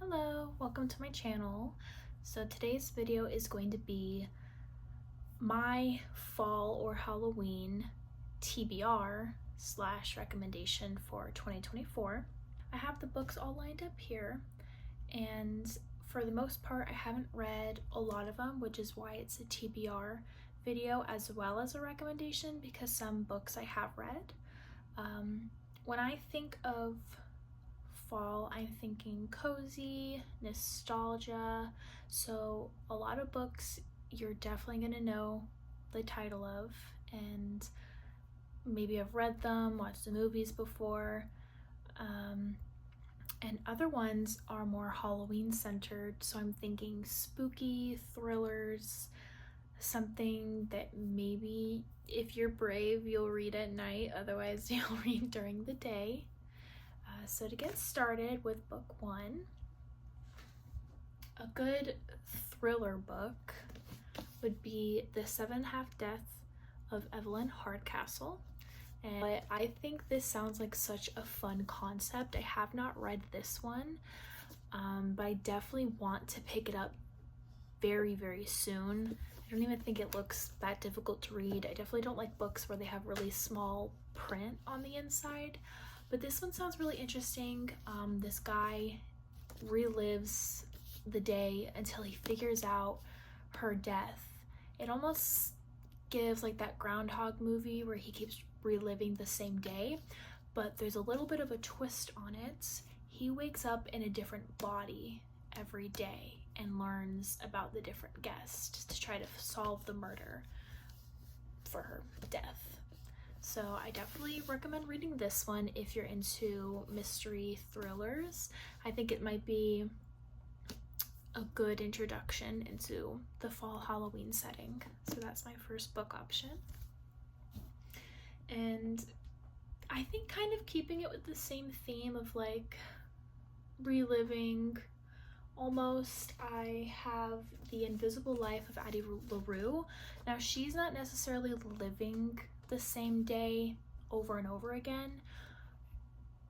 Hello, welcome to my channel. So today's video is going to be my fall or Halloween TBR / recommendation for 2024. I have the books all lined up here, and for the most part I haven't read a lot of them, which is why it's a TBR video as well as a recommendation, because some books I have read. When I think of fall, I'm thinking cozy, nostalgia, so a lot of books you're definitely going to know the title of, and maybe I've read them, watched the movies before, and other ones are more Halloween centered, so I'm thinking spooky thrillers, something that maybe if you're brave you'll read at night, otherwise you'll read during the day. So to get started with book one, a good thriller book would be The 7.5 Deaths of Evelyn Hardcastle. And I think this sounds like such a fun concept. I have not read this one, but I definitely want to pick it up very, very soon. I don't even think it looks that difficult to read. I definitely don't like books where they have really small print on the inside. But this one sounds really interesting. This guy relives the day until he figures out her death. It almost gives like that Groundhog movie where he keeps reliving the same day, but there's a little bit of a twist on it. He wakes up in a different body every day and learns about the different guests to try to solve the murder for her death. So I definitely recommend reading this one if you're into mystery thrillers. I think it might be a good introduction into the fall Halloween setting. So that's my first book option. And I think kind of keeping it with the same theme of like reliving almost, I have The Invisible Life of Addie LaRue. Now she's not necessarily living the same day over and over again,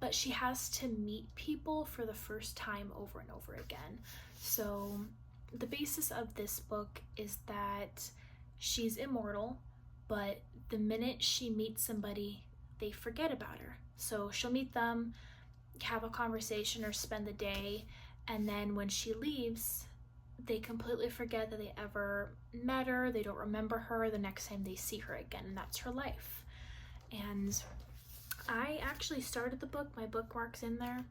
but she has to meet people for the first time over and over again. So the basis of this book is that she's immortal, but the minute she meets somebody, they forget about her. So she'll meet them, have a conversation or spend the day, and then when she leaves, they completely forget that they ever met her. They don't remember her the next time they see her again, and that's her life. And I actually started the book, my bookmark's in there.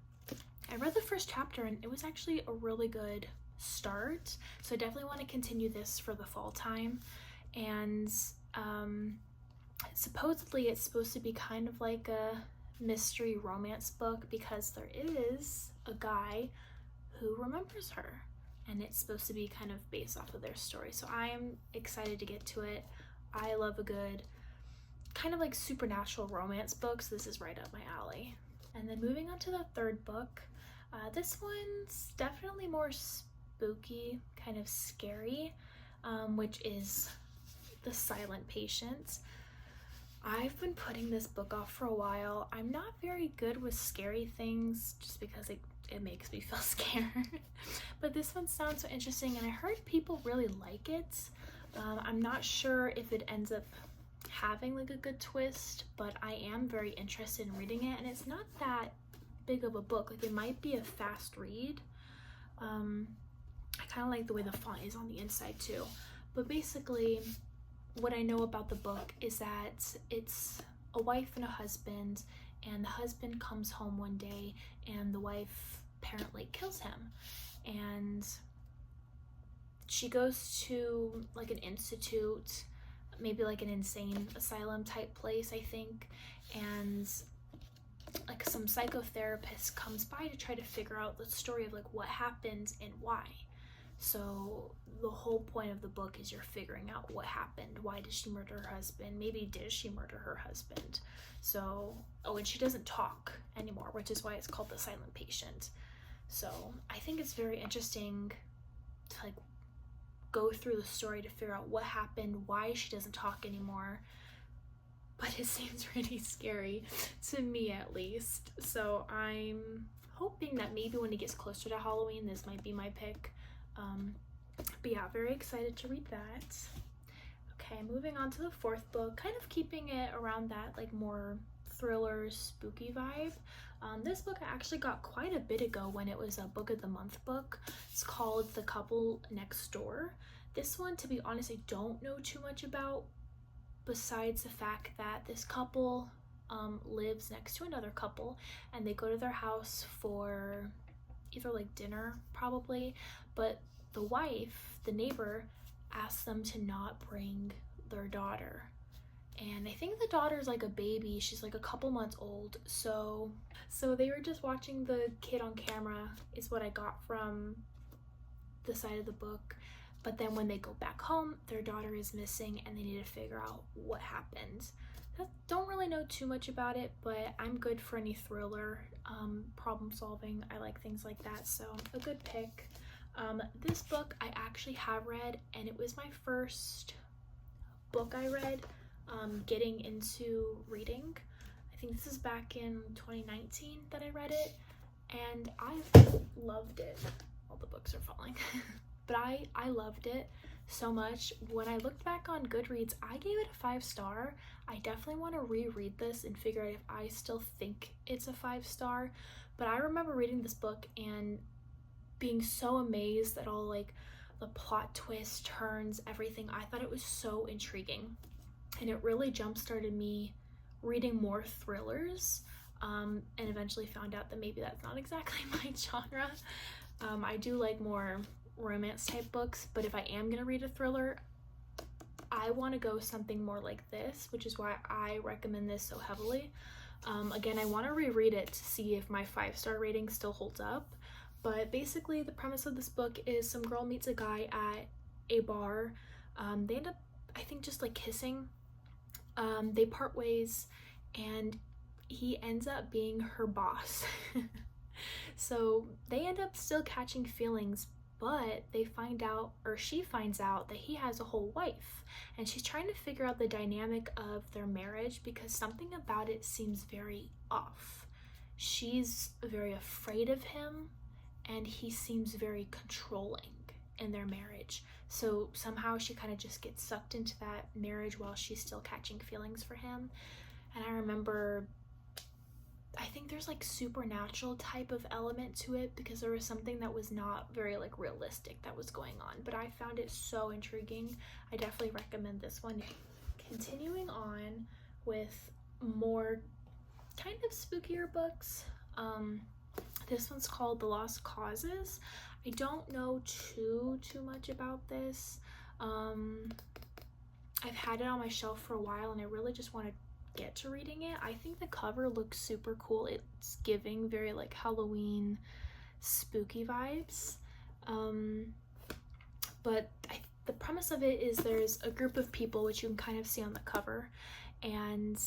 I read the first chapter and it was actually a really good start, so I definitely want to continue this for the fall time. And supposedly it's supposed to be kind of like a mystery romance book, because there is a guy who remembers her, and it's supposed to be kind of based off of their story. So I am excited to get to it. I love a good kind of like supernatural romance book, so this is right up my alley. And then moving on to the third book, this one's definitely more spooky, kind of scary, which is The Silent Patient. I've been putting this book off for a while. I'm not very good with scary things just because it makes me feel scared. But this one sounds so interesting, and I heard people really like it. I'm not sure if it ends up having like a good twist, but I am very interested in reading it, and it's not that big of a book. Like, it might be a fast read. I kind of like the way the font is on the inside too. But basically, what I know about the book is that it's a wife and a husband, and the husband comes home one day and the wife apparently kills him, and she goes to like an institute, maybe like an insane asylum type place, I think, and like some psychotherapist comes by to try to figure out the story of like what happened and why. So the whole point of the book is you're figuring out what happened. Why did she murder her husband? Maybe did she murder her husband? So, and she doesn't talk anymore, which is why it's called The Silent Patient. So I think it's very interesting to like go through the story to figure out what happened, why she doesn't talk anymore. But it seems really scary to me, at least. So I'm hoping that maybe when it gets closer to Halloween, this might be my pick. But yeah, very excited to read that. Okay, moving on to the fourth book, kind of keeping it around that like more thriller, spooky vibe. This book I actually got quite a bit ago when it was a book of the month book. It's called The Couple Next Door. This one, to be honest, I don't know too much about, besides the fact that this couple lives next to another couple, and they go to their house for either like dinner probably, but the wife, the neighbor, asks them to not bring their daughter. And I think the daughter's like a baby, she's like a couple months old, so they were just watching the kid on camera is what I got from the side of the book. But then when they go back home, their daughter is missing and they need to figure out what happened. I don't really know too much about it, but I'm good for any thriller, problem solving. I like things like that, so a good pick. This book I actually have read, and it was my first book I read getting into reading. I think this is back in 2019 that I read it, and I loved it. All the books are falling. But I loved it so much. When I looked back on Goodreads, I gave it a 5-star. I definitely want to reread this and figure out if I still think it's a 5-star. But I remember reading this book and being so amazed at all like the plot twists, turns, everything. I thought it was so intriguing, and it really jump-started me reading more thrillers, and eventually found out that maybe that's not exactly my genre. I do like more romance type books, but if I am gonna read a thriller, I want to go something more like this, which is why I recommend this so heavily. Again, I want to reread it to see if my 5-star rating still holds up, but basically the premise of this book is some girl meets a guy at a bar. They end up, I think, just like kissing. They part ways, and he ends up being her boss. So they end up still catching feelings, but they find out, or she finds out, that he has a whole wife, and she's trying to figure out the dynamic of their marriage because something about it seems very off. She's very afraid of him, and he seems very controlling in their marriage. So somehow she kind of just gets sucked into that marriage while she's still catching feelings for him. And I remember, I think there's like supernatural type of element to it because there was something that was not very like realistic that was going on, but I found it so intriguing. I definitely recommend this one. Continuing on with more kind of spookier books, this one's called The Lost Causes. I don't know too much about this. I've had it on my shelf for a while, and I really just want to get to reading it. I think the cover looks super cool. It's giving very like Halloween spooky vibes. But the premise of it is there's a group of people, which you can kind of see on the cover, and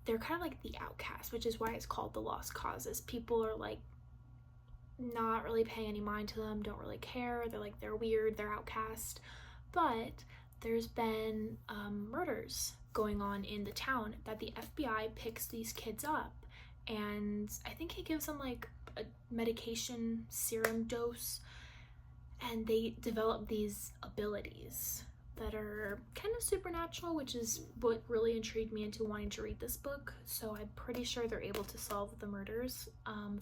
they're kind of like the outcast, which is why it's called The Lost Causes. People are like not really paying any mind to them, don't really care. They're weird, they're outcast. But there's been murders going on in the town that the FBI picks these kids up, and I think he gives them like a medication serum dose, and they develop these abilities that are kind of supernatural, which is what really intrigued me into wanting to read this book. So I'm pretty sure they're able to solve the murders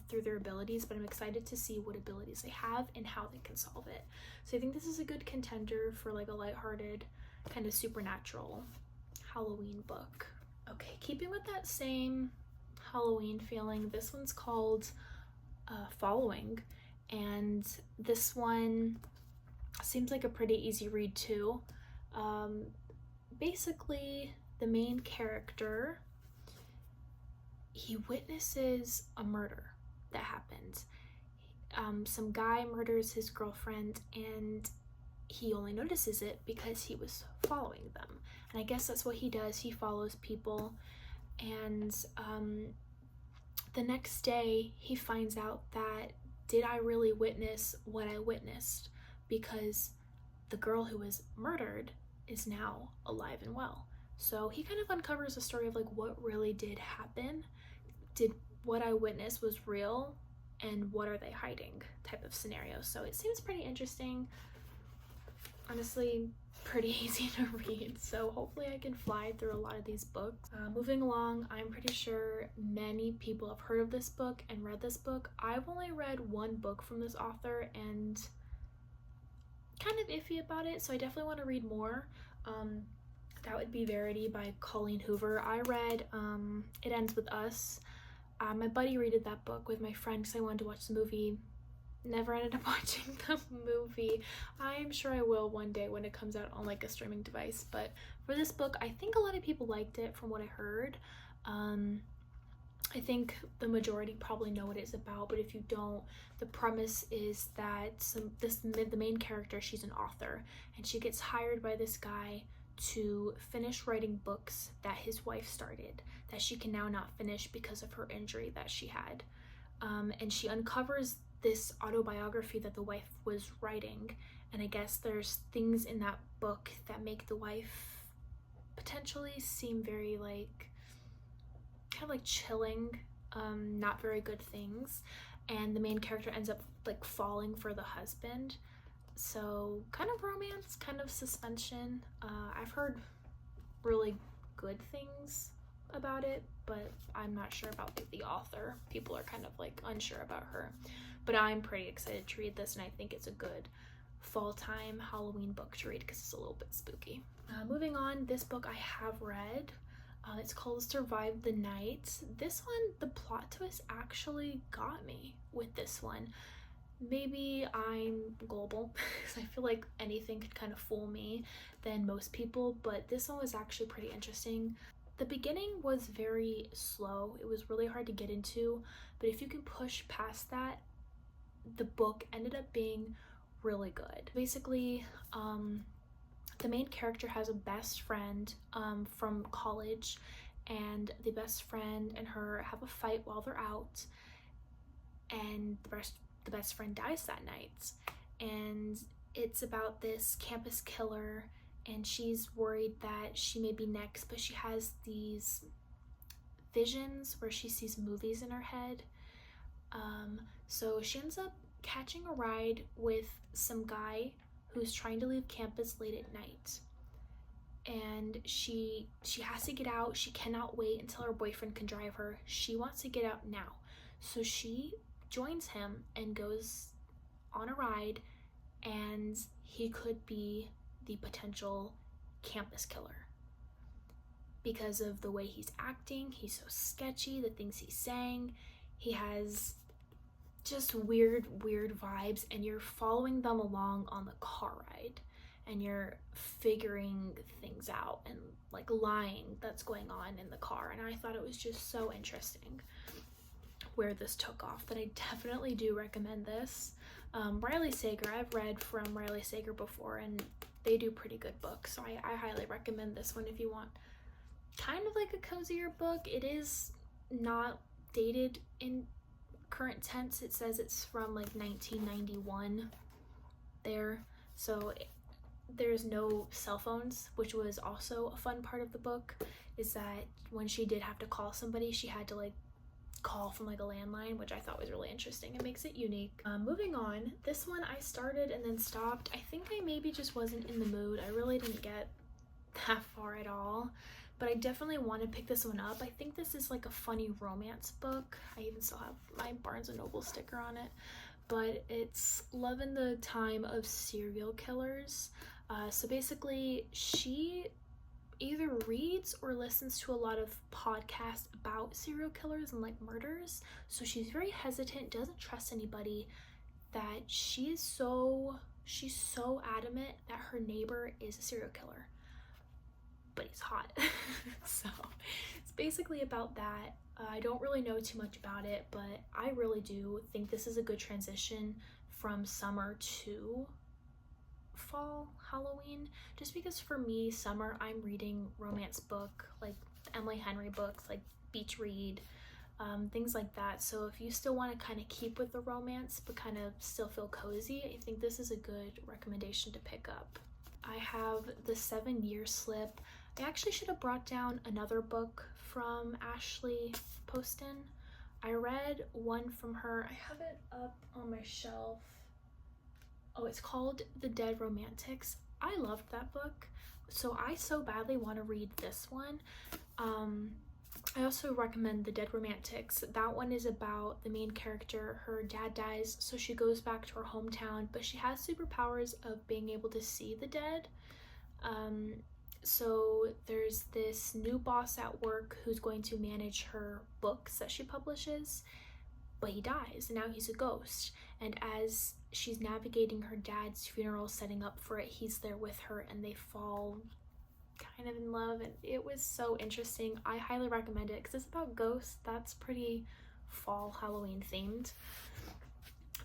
through their abilities, but I'm excited to see what abilities they have and how they can solve it. So I think this is a good contender for like a lighthearted kind of supernatural Halloween book. Okay, keeping with that same Halloween feeling, this one's called Following, and this one seems like a pretty easy read too. Basically, the main character, he witnesses a murder that happened. Some guy murders his girlfriend, and he only notices it because he was following them. And I guess that's what he does. He follows people, and the next day he finds out that, did I really witness what I witnessed? Because the girl who was murdered is now alive and well. So he kind of uncovers a story of like what really did happen. Did what I witnessed was real, and what are they hiding type of scenario. So it seems pretty interesting. Honestly, pretty easy to read, so hopefully I can fly through a lot of these books. Moving along, I'm pretty sure many people have heard of this book and read this book. I've only read one book from this author and kind of iffy about it, so I definitely want to read more. That would be Verity by Colleen Hoover. I read It Ends With Us. My buddy read that book with my friend because I wanted to watch the movie. Never ended up watching the movie. I'm sure I will one day when it comes out on like a streaming device, but for this book, I think a lot of people liked it from what I heard. I think the majority probably know what it's about, but if you don't, the premise is that the main character, she's an author, and she gets hired by this guy to finish writing books that his wife started, that she can now not finish because of her injury that she had. And she uncovers this autobiography that the wife was writing, and I guess there's things in that book that make the wife potentially seem very like kind of like chilling, not very good things, and the main character ends up like falling for the husband. So kind of romance, kind of suspension. I've heard really good things about it, but I'm not sure about the author. People are kind of like unsure about her, but I'm pretty excited to read this, and I think it's a good fall time Halloween book to read because it's a little bit spooky. Moving on, this book I have read. It's called Survive the Night. This one, the plot twist actually got me with this one. Maybe I'm gullible because I feel like anything could kind of fool me than most people, but this one was actually pretty interesting. The beginning was very slow. It was really hard to get into, but if you can push past that, the book ended up being really good. Basically, the main character has a best friend from college, and the best friend and her have a fight while they're out, and the best friend dies that night. And it's about this campus killer, and she's worried that she may be next, but she has these visions where she sees movies in her head. So she ends up catching a ride with some guy who's trying to leave campus late at night, and she has to get out. She cannot wait until her boyfriend can drive her. She wants to get out now, so she joins him and goes on a ride, and he could be the potential campus killer because of the way he's acting. He's so sketchy, the things he's saying. He has just weird vibes, and you're following them along on the car ride, and you're figuring things out and like lying that's going on in the car. And I thought it was just so interesting where this took off, that I definitely do recommend this. Riley Sager, I've read from Riley Sager before, and they do pretty good books, so I highly recommend this one if you want kind of like a cozier book. It is not dated in current tense. It says it's from like 1991 there, so there's no cell phones, which was also a fun part of the book, is that when she did have to call somebody, she had to like call from like a landline, which I thought was really interesting. It makes it unique. Moving on, this one I started and then stopped. I think I maybe just wasn't in the mood. I really didn't get that far at all, but I definitely want to pick this one up. I think this is like a funny romance book. I even still have my Barnes & Noble sticker on it, but it's Love in the Time of Serial Killers. So basically, she either reads or listens to a lot of podcasts about serial killers and like murders, so she's very hesitant, doesn't trust anybody, that she's so adamant that her neighbor is a serial killer, but he's hot. So it's basically about that. I don't really know too much about it, but I really do think this is a good transition from summer to fall Halloween, just because for me, summer, I'm reading romance book, like Emily Henry books, like beach read, things like that. So if you still want to kind of keep with the romance but kind of still feel cozy, I think this is a good recommendation to pick up. I have The 7 Year Slip. I actually should have brought down another book from Ashley Poston. I read one from her. I have it up on my shelf. Oh, it's called The Dead Romantics. I loved that book, so I so badly want to read this one. I also recommend The Dead Romantics. That one is about the main character. Her dad dies, so she goes back to her hometown, but she has superpowers of being able to see the dead. So there's this new boss at work who's going to manage her books that she publishes, but he dies, and now he's a ghost. And as she's navigating her dad's funeral, setting up for it, he's there with her, and they fall kind of in love, and it was so interesting. I highly recommend it because it's about ghosts. That's pretty fall Halloween themed.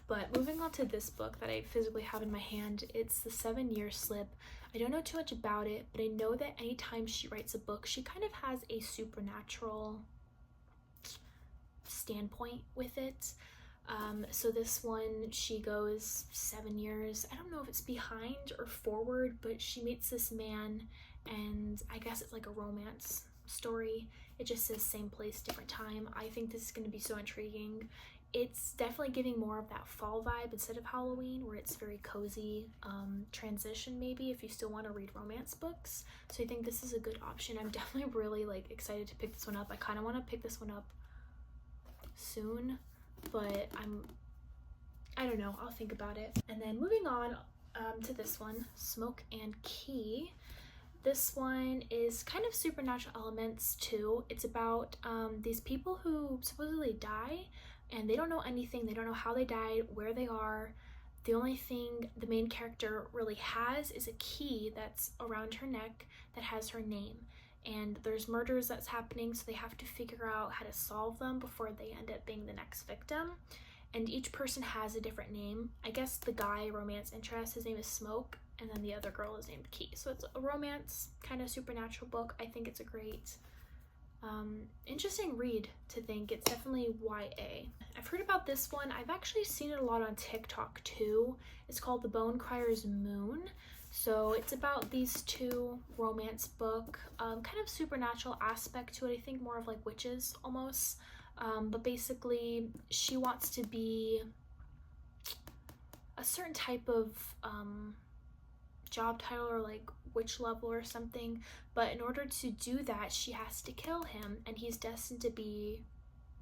But moving on to this book that I physically have in my hand, it's The 7-Year Slip. I don't know too much about it, but I know that anytime she writes a book, she kind of has a supernatural standpoint with it. So this one, she goes 7 years. I don't know if it's behind or forward, but she meets this man, and I guess it's like a romance story. It just says same place, different time. I think this is going to be so intriguing. It's definitely giving more of that fall vibe instead of Halloween, where it's very cozy, transition maybe if you still want to read romance books. So I think this is a good option. I'm definitely really like excited to pick this one up. I kind of want to pick this one up soon, but I don't know, I'll think about it. And then moving on to this one, Smoke and Key. This one is kind of supernatural elements too. It's about these people who supposedly die, and they don't know anything. They don't know how they died, where they are. The only thing the main character really has is a key that's around her neck that has her name. And there's murders that's happening, so they have to figure out how to solve them before they end up being the next victim. And each person has a different name. I guess the guy, romance interest, his name is Smoke, and then the other girl is named Key. So it's a romance, kind of supernatural book. I think it's a great, interesting read to think. It's definitely YA. I've heard about this one. I've actually seen it a lot on TikTok too. It's called The Bone Crier's Moon. So it's about these two romance book, kind of supernatural aspect to it. I think more of like witches almost. But basically she wants to be a certain type of job title or like witch level or something, but in order to do that she has to kill him, and he's destined to be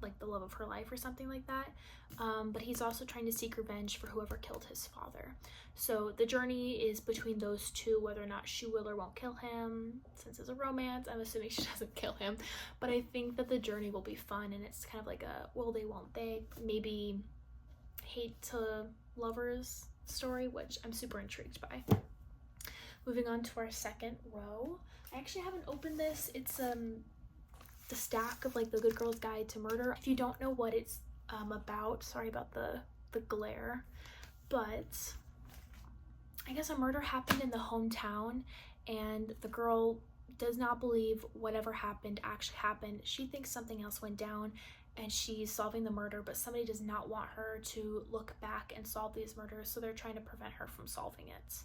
like the love of her life or something like that. But he's also trying to seek revenge for whoever killed his father. So the journey is between those two, whether or not she will or won't kill him. Since it's a romance, I'm assuming she doesn't kill him, but I think that the journey will be fun, and it's kind of like a will they won't they, maybe hate to lovers story, which I'm super intrigued by. Moving on to our second row. I actually haven't opened this. It's the stack of like the Good Girl's Guide to Murder. If you don't know what it's about, sorry about the glare, but I guess a murder happened in the hometown, and the girl does not believe whatever happened actually happened. She thinks something else went down, and she's solving the murder, but somebody does not want her to look back and solve these murders, so they're trying to prevent her from solving it.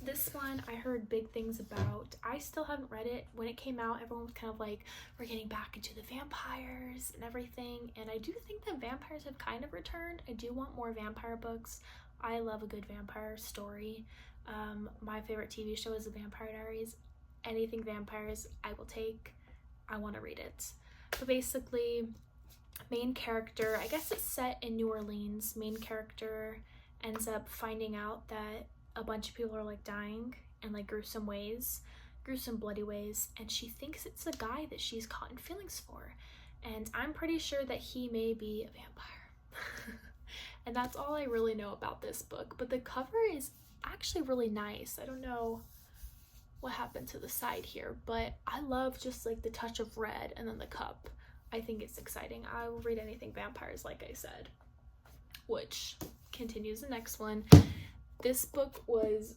This one I heard big things about. I still haven't read it. When it came out, everyone was kind of like, we're getting back into the vampires and everything, and I do think that vampires have kind of returned. I do want more vampire books. I love a good vampire story. My favorite TV show is The Vampire Diaries. Anything vampires, I will take. I want to read it. But basically, main character, I guess it's set in New Orleans. Main character ends up finding out that a bunch of people are like dying in like gruesome ways, gruesome bloody ways, and she thinks it's a guy that she's caught in feelings for, and I'm pretty sure that he may be a vampire. And that's all I really know about this book, but the cover is actually really nice. I don't know what happened to the side here, but I love just like the touch of red and then the cup. I think it's exciting. I will read anything vampires, like I said, which continues the next one. This book was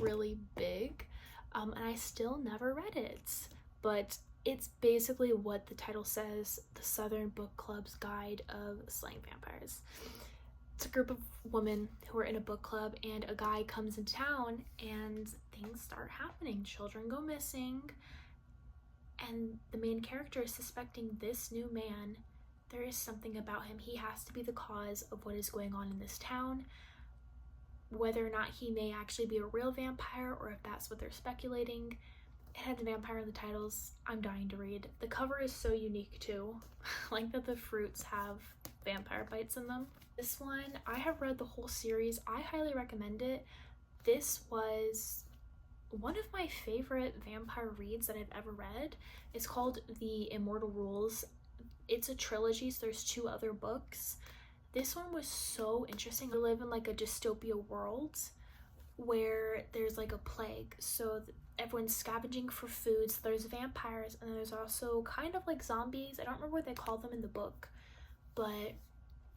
really big, and I still never read it, but it's basically what the title says, the Southern Book Club's Guide of Slaying Vampires. It's a group of women who are in a book club, and a guy comes in town and things start happening. Children go missing, and the main character is suspecting this new man there is something about him. He has to be the cause of what is going on in this town. Whether or not he may actually be a real vampire or if that's what they're speculating. It had the vampire in the titles. I'm dying to read. The cover is so unique too. Like that the fruits have vampire bites in them. This one, I have read the whole series. I highly recommend it. This was one of my favorite vampire reads that I've ever read. It's called The Immortal Rules. It's a trilogy, so there's 2 other books. This one was so interesting. We live in like a dystopia world where there's like a plague, so everyone's scavenging for food. So there's vampires, and there's also kind of like zombies. I don't remember what they call them in the book, but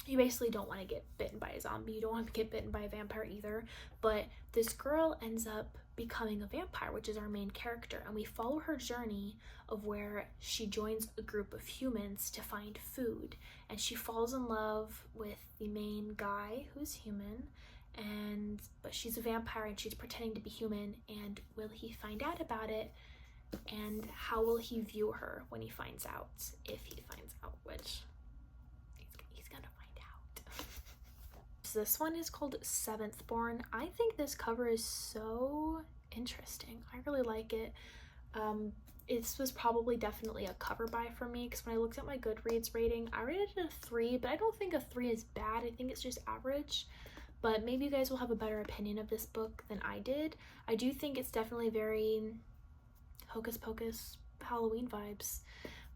you basically don't want to get bitten by a zombie. You don't want to get bitten by a vampire either. But this girl ends up becoming a vampire, which is our main character, and we follow her journey of where she joins a group of humans to find food, and she falls in love with the main guy who's human, but she's a vampire and she's pretending to be human. And will he find out about it, and how will he view her when he finds out, if he finds out, which he's gonna find out. So this one is called Seventh Born. I think this cover is so interesting. I really like it. This was probably definitely a cover buy for me, because when I looked at my Goodreads rating, I rated it a 3, but I don't think a 3 is bad. I think it's just average. But maybe you guys will have a better opinion of this book than I did. I do think it's definitely very Hocus Pocus Halloween vibes.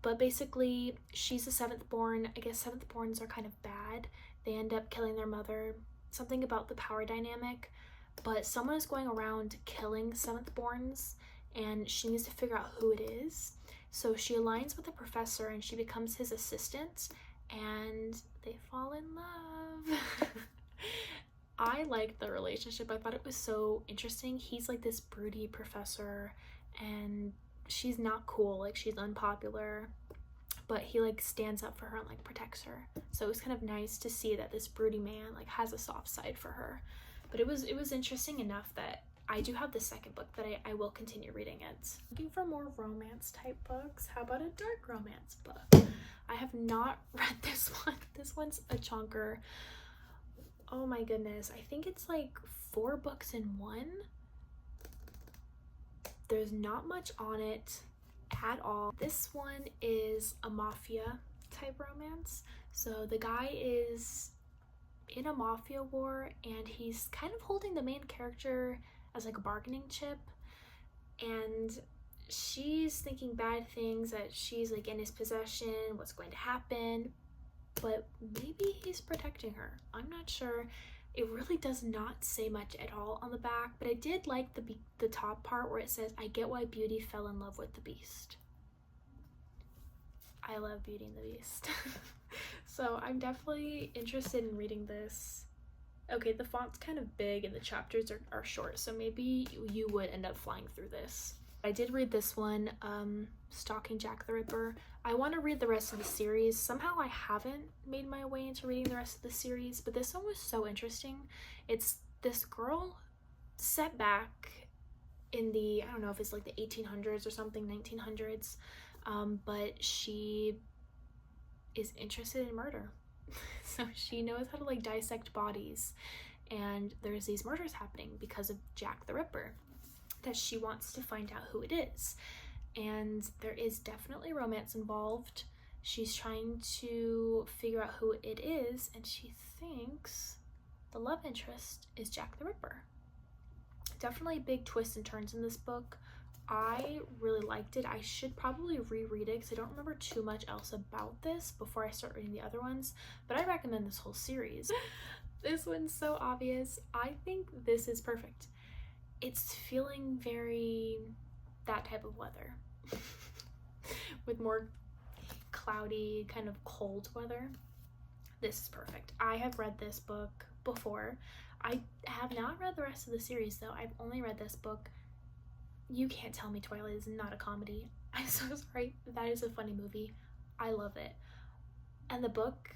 But basically, she's the 7th born. I guess 7th borns are kind of bad. They end up killing their mother. Something about the power dynamic. But someone is going around killing 7th borns, and she needs to figure out who it is. So she aligns with the professor and she becomes his assistant, and they fall in love. I liked the relationship. I thought it was so interesting. He's like this broody professor, and she's not cool. Like, she's unpopular, but he like stands up for her and like protects her. So it was kind of nice to see that this broody man like has a soft side for her. But it was interesting enough that I do have the second book that I will continue reading it. Looking for more romance type books. How about a dark romance book? I have not read this one. This one's a chonker. Oh my goodness. I think it's like 4 books in one. There's not much on it at all. This one is a mafia type romance. So the guy is in a mafia war, and he's kind of holding the main character as like a bargaining chip, and she's thinking bad things, that she's like in his possession, what's going to happen, but maybe he's protecting her. I'm not sure. It really does not say much at all on the back, but I did like the top part where it says, "I get why Beauty fell in love with the Beast." I love Beauty and the Beast. So I'm definitely interested in reading this. Okay, the font's kind of big and the chapters are short, so maybe you would end up flying through this. I did read this one, Stalking Jack the Ripper. I want to read the rest of the series. Somehow I haven't made my way into reading the rest of the series, but this one was so interesting. It's this girl set back in the, I don't know if it's like the 1800s or something, 1900s, but she is interested in murder. So she knows how to like dissect bodies, and there's these murders happening because of Jack the Ripper that she wants to find out who it is. And there is definitely romance involved. She's trying to figure out who it is, and she thinks the love interest is Jack the Ripper. Definitely big twists and turns in this book. I really liked it. I should probably reread it because I don't remember too much else about this before I start reading the other ones, but I recommend this whole series. This one's so obvious. I think this is perfect. It's feeling very that type of weather with more cloudy, kind of cold weather. This is perfect. I have read this book before. I have not read the rest of the series though. I've only read this book. You can't tell me Twilight is not a comedy. I'm so sorry. That is a funny movie. I love it. And the book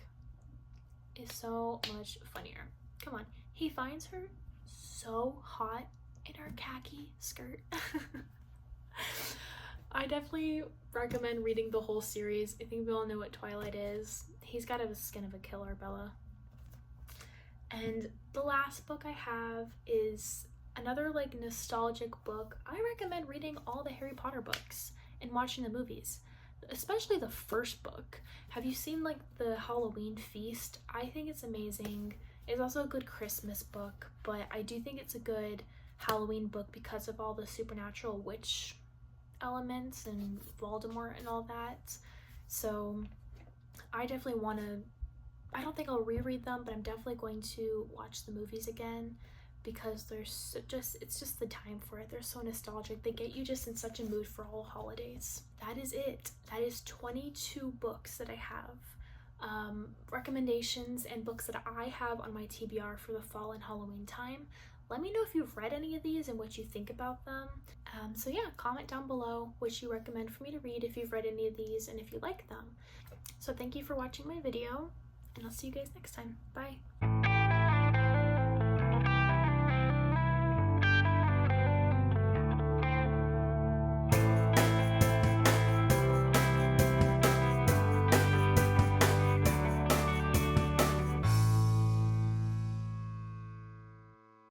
is so much funnier. Come on. He finds her so hot in her khaki skirt. I definitely recommend reading the whole series. I think we all know what Twilight is. He's got a skin of a killer, Bella. And the last book I have is another like nostalgic book. I recommend reading all the Harry Potter books and watching the movies, especially the first book. Have you seen like the Halloween Feast? I think it's amazing. It's also a good Christmas book, but I do think it's a good Halloween book because of all the supernatural witch elements and Voldemort and all that. So I definitely want to, I don't think I'll reread them, but I'm definitely going to watch the movies again because there's it's just the time for it. They're so nostalgic. They get you just in such a mood for all holidays. That is it. That is 22 books that I have. Recommendations and books that I have on my TBR for the fall and Halloween time. Let me know if you've read any of these and what you think about them. So yeah, comment down below which you recommend for me to read if you've read any of these and if you like them. So thank you for watching my video, and I'll see you guys next time. Bye!